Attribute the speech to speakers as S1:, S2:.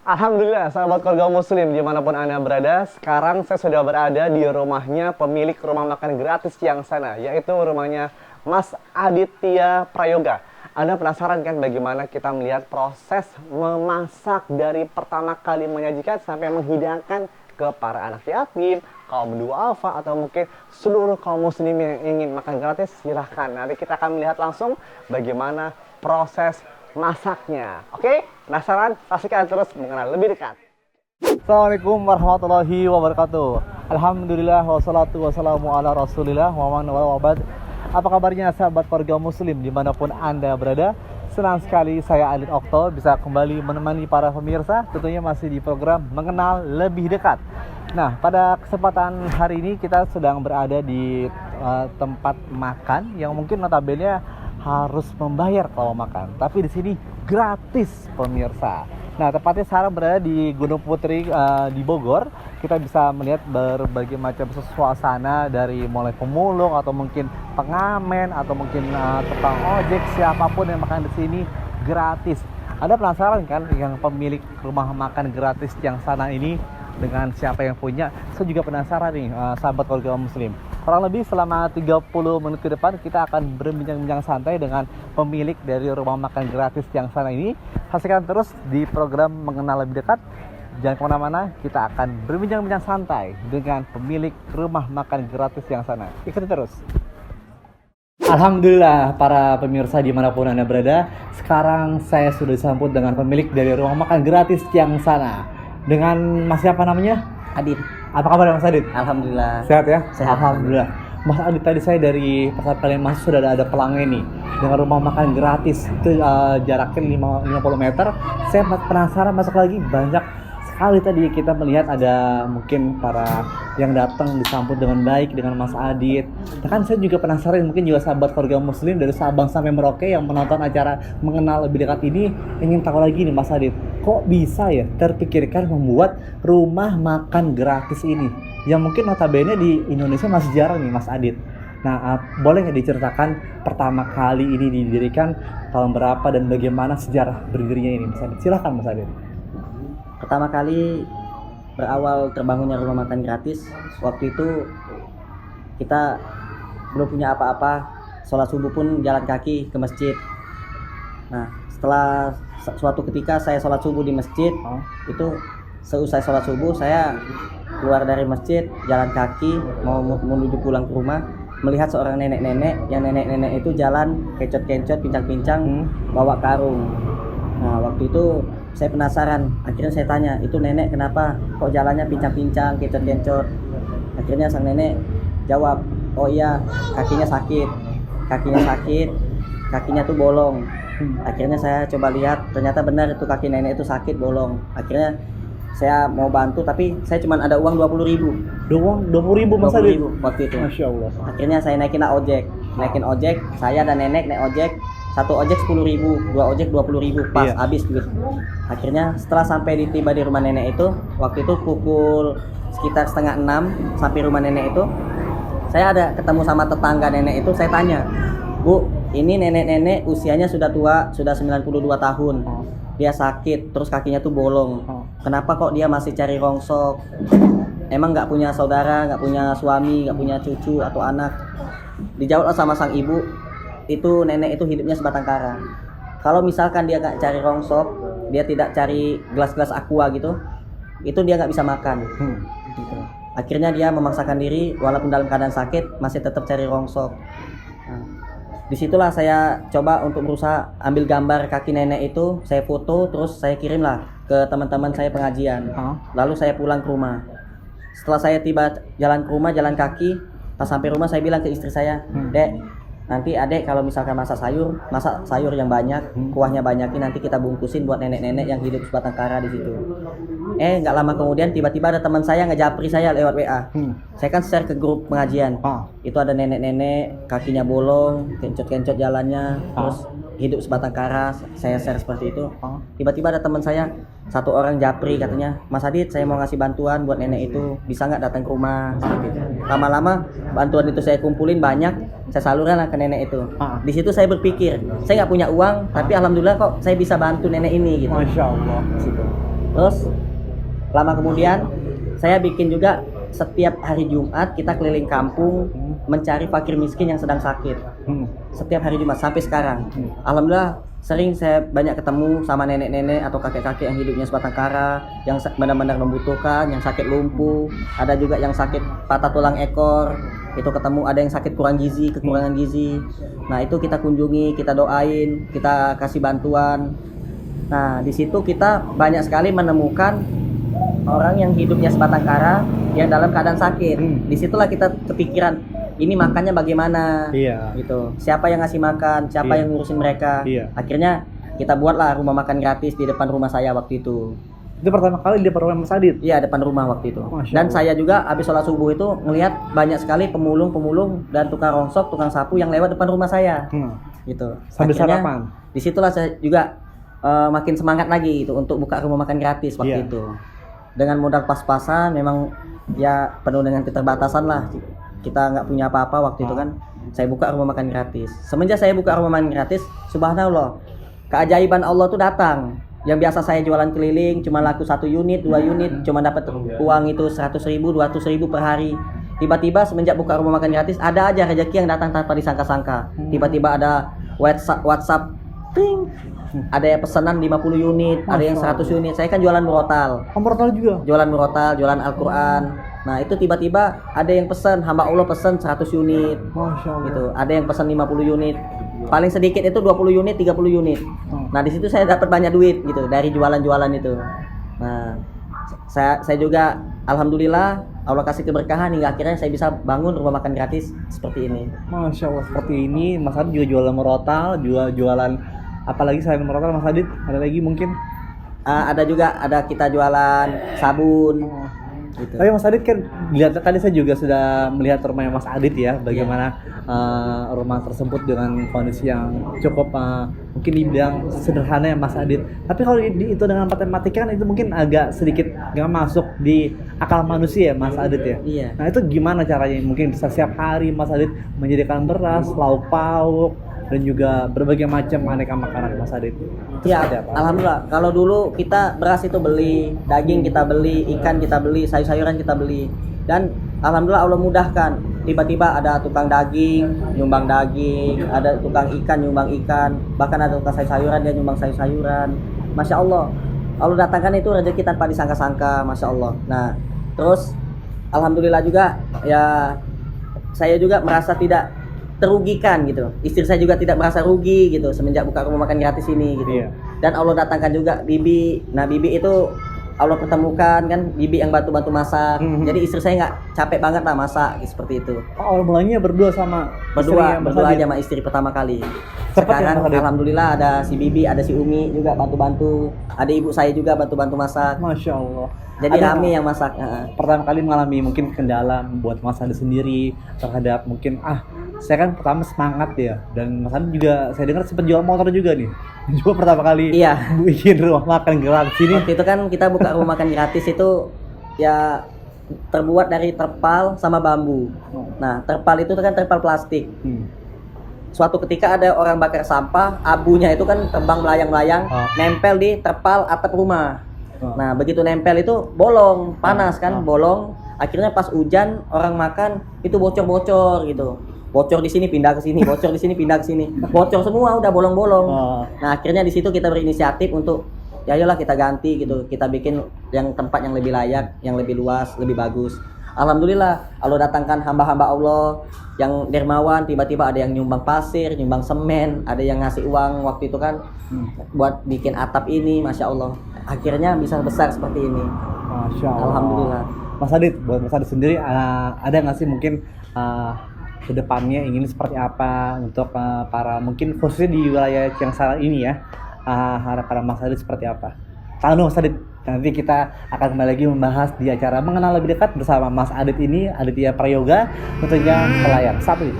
S1: Alhamdulillah, sahabat keluarga muslim dimanapun Anda berada. Sekarang saya sudah berada di rumahnya pemilik rumah makan gratis yang sana, yaitu rumahnya Mas Aditya Prayoga. Anda penasaran kan bagaimana kita melihat proses memasak dari pertama kali menyajikan sampai menghidangkan ke para anak yatim, kaum duafa, atau mungkin seluruh kaum muslim yang ingin makan gratis? Silahkan, nanti kita akan melihat langsung bagaimana proses masaknya. Oke? Penasaran? Saksikan terus mengenal lebih dekat. Assalamualaikum warahmatullahi wabarakatuh. Alhamdulillah wassalatu wassalamu ala rasulillah wa man wabad. Apa kabarnya sahabat keluarga muslim dimanapun Anda berada? Senang sekali saya Alin Okto bisa kembali menemani para pemirsa, tentunya masih di program Mengenal Lebih Dekat. Nah, pada kesempatan hari ini kita sedang berada di tempat makan yang mungkin notabene harus membayar kalau makan, tapi di sini gratis pemirsa. Nah, tepatnya sekarang berada di Gunung Putri di Bogor. Kita bisa melihat berbagai macam suasana dari mulai pemulung atau mungkin pengamen atau mungkin tukang ojek, siapapun yang makan di sini gratis. Anda penasaran kan yang pemilik rumah makan gratis yang sana ini dengan siapa yang punya? Saya juga penasaran nih sahabat keluarga muslim. Kurang lebih selama 30 menit ke depan kita akan berbincang-bincang santai dengan pemilik dari rumah makan gratis yang sana ini. Saksikan terus di program Mengenal Lebih Dekat. Jangan kemana-mana, kita akan berbincang-bincang santai dengan pemilik rumah makan gratis yang sana. Ikuti terus. Alhamdulillah para pemirsa dimanapun Anda berada, sekarang saya sudah disambut dengan pemilik dari rumah makan gratis yang sana. Dengan Mas siapa namanya?
S2: Adit.
S1: Apa kabar Mas Adit?
S2: Alhamdulillah.
S1: Sehat ya?
S2: Sehat.
S1: Alhamdulillah. Mas Adit, tadi saya dari pas kalian masuk sudah ada pelangnya nih dengan rumah makan gratis itu jaraknya 50 meter. Saya penasaran masuk lagi, banyak sekali tadi kita melihat ada mungkin para yang datang disambut dengan baik dengan Mas Adit. Nah kan saya juga penasaran, mungkin juga sahabat keluarga muslim dari Sabang sampai Merauke yang menonton acara Mengenal Lebih Dekat ini ingin tahu lagi nih Mas Adit, kok bisa ya terpikirkan membuat rumah makan gratis ini yang mungkin notabene di Indonesia masih jarang nih Mas Adit. Nah, boleh nggak diceritakan pertama kali ini didirikan tahun berapa dan bagaimana sejarah berdirinya ini Mas Adit? Silahkan Mas Adit.
S2: Pertama kali berawal terbangunnya rumah makan gratis, waktu itu kita belum punya apa-apa, sholat subuh pun jalan kaki ke masjid. Nah, setelah suatu ketika saya sholat subuh di masjid, itu seusai sholat subuh saya keluar dari masjid, jalan kaki mau menuju pulang ke rumah, melihat seorang nenek-nenek, yang nenek-nenek itu jalan kencot-kencot, pincang-pincang, bawa karung. Nah, waktu itu saya penasaran, akhirnya saya tanya, itu nenek kenapa kok jalannya pincang-pincang, kencot-kencot? Akhirnya sang nenek jawab, oh iya, kakinya sakit, kakinya tuh bolong. Akhirnya saya coba lihat, ternyata benar itu kaki nenek itu sakit, bolong. Akhirnya saya mau bantu, tapi saya cuma ada uang 20.000.
S1: Uang 20.000 Mas Adit?
S2: 20.000 waktu itu.
S1: Masya Allah.
S2: Akhirnya saya naikin ojek, saya dan nenek naik ojek. Satu ojek 10.000, dua ojek 20.000, pas habis duit. Akhirnya setelah sampai tiba di rumah nenek itu, waktu itu pukul sekitar 5:30 sampai rumah nenek itu, saya ada ketemu sama tetangga nenek itu. Saya tanya, Bu, ini nenek-nenek usianya sudah tua, sudah 92 tahun. Dia sakit, terus kakinya tuh bolong. Kenapa kok dia masih cari rongsok? Emang nggak punya saudara, nggak punya suami, nggak punya cucu atau anak? Dijawab sama sang ibu, itu nenek itu hidupnya sebatang kara. Kalau misalkan dia nggak cari rongsok, dia tidak cari gelas-gelas aqua gitu, itu dia nggak bisa makan. Gitu. Akhirnya dia memaksakan diri, walaupun dalam keadaan sakit, masih tetap cari rongsok. Nah, disitulah saya coba untuk berusaha ambil gambar kaki nenek itu, saya foto, terus saya kirimlah ke teman-teman saya pengajian. Lalu saya pulang ke rumah. Setelah saya tiba jalan ke rumah, jalan kaki, pas sampai rumah saya bilang ke istri saya, Dek, nanti adek kalau misalkan masak sayur yang banyak, kuahnya banyakin, nanti kita bungkusin buat nenek-nenek yang hidup sebatang kara di situ. Nggak lama kemudian tiba-tiba ada teman saya ngejapri saya lewat WA. Saya kan share ke grup pengajian. Itu ada nenek-nenek kakinya bolong, kencot-kencot jalannya, terus hidup sebatang kara, saya share seperti itu. Tiba-tiba ada teman saya, satu orang japri katanya, Mas Adit saya mau ngasih bantuan buat nenek itu, bisa nggak datang ke rumah seperti itu. Lama-lama bantuan itu saya kumpulin banyak, saya salurkan ke nenek itu. Di situ saya berpikir, saya nggak punya uang, tapi alhamdulillah kok saya bisa bantu nenek ini gitu.
S1: Masya Allah.
S2: Di situ. Terus lama kemudian saya bikin juga setiap hari Jumat kita keliling kampung mencari fakir miskin yang sedang sakit. Setiap hari Jumat sampai sekarang. Alhamdulillah sering saya banyak ketemu sama nenek-nenek atau kakek-kakek yang hidupnya sebatang kara, yang benar-benar membutuhkan, yang sakit lumpuh, ada juga yang sakit patah tulang ekor, itu ketemu, ada yang sakit kurang gizi, kekurangan gizi. Nah, itu kita kunjungi, kita doain, kita kasih bantuan. Nah, di situ kita banyak sekali menemukan orang yang hidupnya sebatang kara yang dalam keadaan sakit. Disitulah kita kepikiran, ini makannya bagaimana, gitu. Siapa yang ngasih makan, siapa yang ngurusin mereka. Akhirnya kita buatlah rumah makan gratis di depan rumah saya waktu itu.
S1: Itu pertama kali di depan rumah Mas Adit?
S2: Iya, depan rumah waktu itu. Dan saya juga habis sholat subuh itu ngelihat banyak sekali pemulung-pemulung dan tukang rongsok, tukang sapu yang lewat depan rumah saya. Gitu.
S1: Sambil sarapan.
S2: Disitulah saya juga makin semangat lagi gitu untuk buka rumah makan gratis waktu itu. Dengan modal pas-pasan, memang ya penuh dengan keterbatasan lah. Kita nggak punya apa-apa waktu itu kan. Saya buka rumah makan gratis. Semenjak saya buka rumah makan gratis, subhanallah, keajaiban Allah tuh datang. Yang biasa saya jualan keliling cuma laku 1 unit, 2 unit, cuma dapat uang itu 100.000, 200.000 per hari. Tiba-tiba semenjak buka rumah makan gratis, ada aja rezeki yang datang tanpa disangka-sangka. Tiba-tiba ada WhatsApp, ting, ada yang pesanan 50 unit, ada yang 100 unit. Saya kan jualan murotal.
S1: Murotal juga?
S2: Jualan murotal, jualan Al-Quran. Nah, itu tiba-tiba ada yang pesan, hamba Allah pesan 100 unit.
S1: Masya Allah.
S2: Gitu. Ada yang pesan 50 unit. Paling sedikit itu 20 unit, 30 unit. Nah, di situ saya dapat banyak duit gitu dari jualan-jualan itu. Nah, saya juga alhamdulillah Allah kasih keberkahan hingga akhirnya saya bisa bangun rumah makan gratis seperti ini.
S1: Masya Allah, seperti ini. Mas Adit juga jualan murotal, jualan apalagi selain murotal Mas Adit? Ada lagi mungkin?
S2: Ada juga, ada kita jualan sabun. Gitu.
S1: Tapi Mas Adit kan lihat tadi saya juga sudah melihat rumahnya Mas Adit ya, bagaimana rumah tersebut dengan kondisi yang cukup mungkin dibilang sederhana ya Mas Adit. Tapi kalau itu dengan matematika kan itu mungkin agak sedikit nggak masuk di akal manusia ya Mas Adit ya.
S2: Iya.
S1: Nah itu gimana caranya? Mungkin bisa setiap hari Mas Adit menyediakan beras, lauk pauk, dan juga berbagai macam aneka makanan Mas Adit.
S2: Iya, alhamdulillah. Kalau dulu kita beras itu beli, daging kita beli, ikan kita beli, sayur-sayuran kita beli. Dan alhamdulillah Allah mudahkan. Tiba-tiba ada tukang daging, nyumbang daging, ada tukang ikan, nyumbang ikan, bahkan ada tukang sayur-sayuran, dia nyumbang sayur-sayuran. Masya Allah. Allah datangkan itu rezeki tanpa disangka-sangka, Masya Allah. Nah, terus alhamdulillah juga ya saya juga merasa tidak terugikan gitu. Istri saya juga tidak merasa rugi gitu semenjak buka rumah makan gratis ini gitu. Dan Allah datangkan juga Bibi. Nah, Bibi itu Allah pertemukan kan, Bibi yang bantu-bantu masak. Jadi istri saya nggak capek banget lah masak seperti itu.
S1: Oh, awal mulanya berdua sama
S2: berdua aja sama istri pertama kali. Sekarang alhamdulillah ada si Bibi, ada si Umi juga bantu-bantu. Ada ibu saya juga bantu-bantu masak.
S1: Masya Allah.
S2: Jadi kami yang masak.
S1: Pertama kali mengalami mungkin kendala buat Mas Adit sendiri terhadap mungkin saya kan pertama semangat ya, dan Mas Adit juga saya dengar sempat jual motor juga nih. Juga pertama kali bikin rumah makan gratis ini.
S2: Waktu itu kan kita buka rumah makan gratis itu ya terbuat dari terpal sama bambu. Nah, terpal itu kan terpal plastik. Suatu ketika ada orang bakar sampah, abunya itu kan terbang melayang-layang, nempel di terpal atap rumah. Nah, begitu nempel itu bolong, panas kan, bolong. Akhirnya pas hujan orang makan itu bocor-bocor gitu. Bocor di sini pindah ke sini, bocor di sini pindah ke sini. Bocor semua udah bolong-bolong. Nah, akhirnya di situ kita berinisiatif untuk ya ayolah kita ganti gitu. Kita bikin yang tempat yang lebih layak, yang lebih luas, lebih bagus. Alhamdulillah Allah datangkan hamba-hamba Allah yang dermawan, tiba-tiba ada yang nyumbang pasir, nyumbang semen, ada yang ngasih uang waktu itu kan buat bikin atap ini, Masya Allah. Akhirnya bisa besar seperti ini.
S1: Masya Allah.
S2: Alhamdulillah.
S1: Mas Adit, buat Mas Adit sendiri ada nggak sih mungkin kedepannya ingin seperti apa untuk para mungkin khususnya di wilayah yang saat ini ya, harapan Mas Adit seperti apa? Tahu Mas Adit, nanti kita akan kembali lagi membahas di acara mengenal lebih dekat bersama Mas Adit ini, Aditya Prayoga, tentunya setelah yang satu ini.